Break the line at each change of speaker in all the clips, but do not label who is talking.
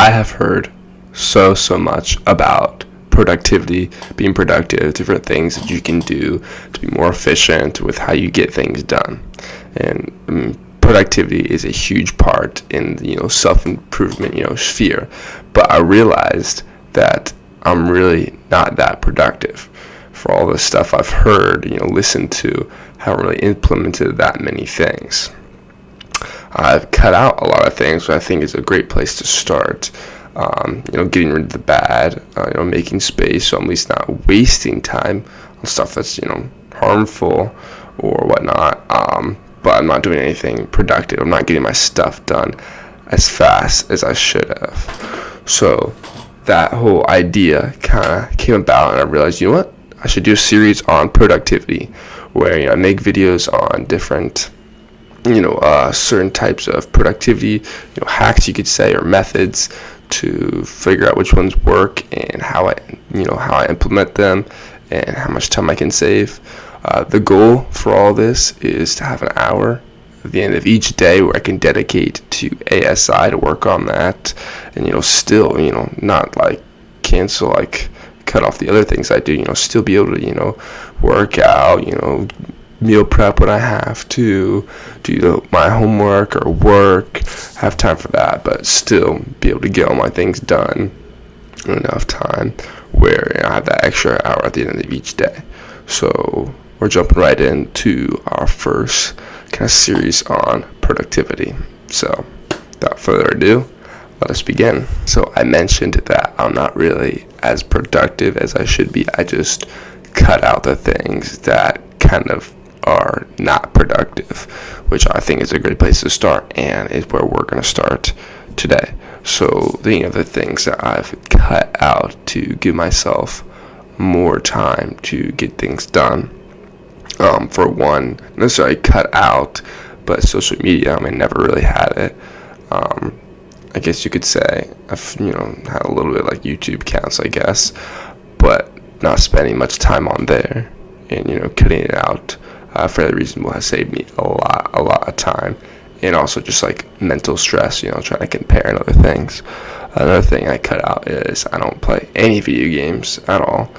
I have heard so much about productivity, being productive, different things that you can do to be more efficient with how you get things done. And productivity is a huge part in the self-improvement sphere. But I realized that I'm really not that productive. For all the stuff I've heard, listened to, haven't really implemented that many things. I've cut out a lot of things, which I think is a great place to start. Getting rid of the bad, making space, so I'm at least not wasting time on stuff that's, harmful or whatnot. But I'm not doing anything productive. I'm not getting my stuff done as fast as I should have. So that whole idea kind of came about, and I realized, what? I should do a series on productivity where, I make videos on different certain types of productivity, hacks you could say, or methods to figure out which ones work and how I implement them and how much time I can save. The goal for all this is to have an hour at the end of each day where I can dedicate to ASI to work on that, and still not like cancel, like cut off the other things I do. Still be able to work out, meal prep when I have to, do my homework or work, have time for that, but still be able to get all my things done in enough time where I have that extra hour at the end of each day. So we're jumping right into our first kind of series on productivity. So without further ado, let us begin. So I mentioned that I'm not really as productive as I should be. I just cut out the things that kind of are not productive, which I think is a great place to start, and is where we're going to start today. So the things that I've cut out to give myself more time to get things done. For one, not necessarily cut out, but social media. I never really had it. I guess you could say I've had a little bit like YouTube counts, I guess, but not spending much time on there, and cutting it out fairly reasonable has saved me a lot of time, and also just like mental stress, trying to compare and other things. Another thing I cut out is I don't play any video games at all.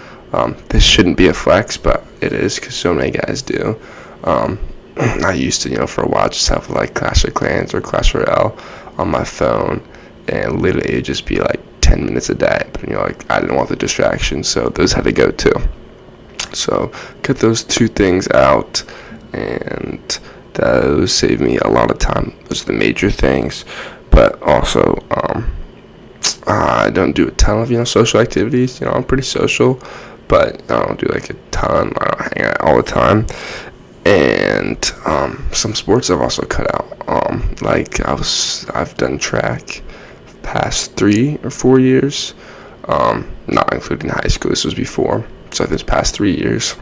This shouldn't be a flex, but it is because so many guys do. I used to, for a while, just have like Clash of Clans or Clash Royale on my phone, and literally it'd just be like 10 minutes a day. But I didn't want the distraction, so those had to go too. So cut those two things out, and those save me a lot of time. Those are the major things. But also, I don't do a ton of social activities. I'm pretty social, but I don't do like a ton. I don't hang out all the time. And some sports I've also cut out. I've done track past 3 or 4 years, not including high school. This was before. So this past 3 years,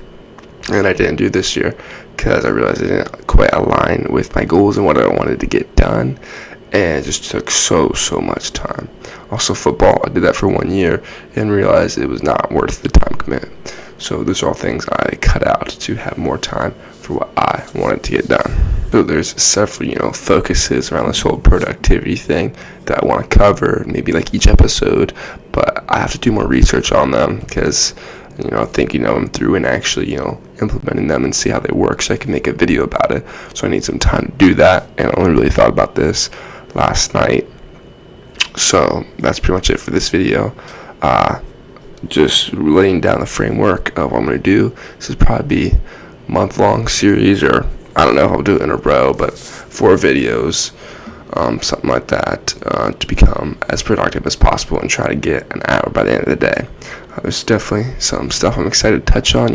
and I didn't do this year because I realized it didn't quite align with my goals and what I wanted to get done, and it just took so much time. Also football, I did that for 1 year and realized it was not worth the time commitment. So those are all things I cut out to have more time for what I wanted to get done. So there's several focuses around this whole productivity thing that I want to cover, maybe like each episode, but I have to do more research on them because thinking them through and actually, implementing them and see how they work so I can make a video about it. So I need some time to do that, and I only really thought about this last night. So that's pretty much it for this video. Just laying down the framework of what I'm going to do. This is probably a month-long series, or I don't know if I'll do it in a row, but 4 videos, something like that, to become as productive as possible and try to get an hour by the end of the day. There's definitely some stuff I'm excited to touch on,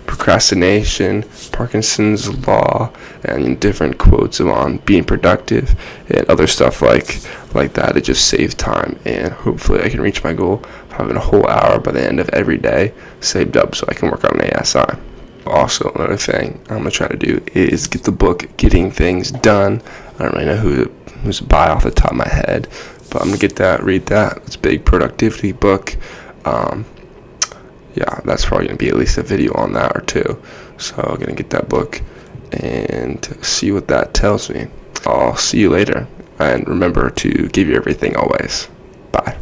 procrastination, Parkinson's law, and different quotes on being productive, and other stuff like that. It just saves time, and hopefully I can reach my goal of having a whole hour by the end of every day saved up so I can work on ASI. Also, another thing I'm going to try to do is get the book Getting Things Done. I don't really know who's to buy off the top of my head, but I'm going to get that, read that. It's a big productivity book. Yeah, that's probably going to be at least a video on that or two. So I'm going to get that book and see what that tells me. I'll see you later. And remember to give you everything always. Bye.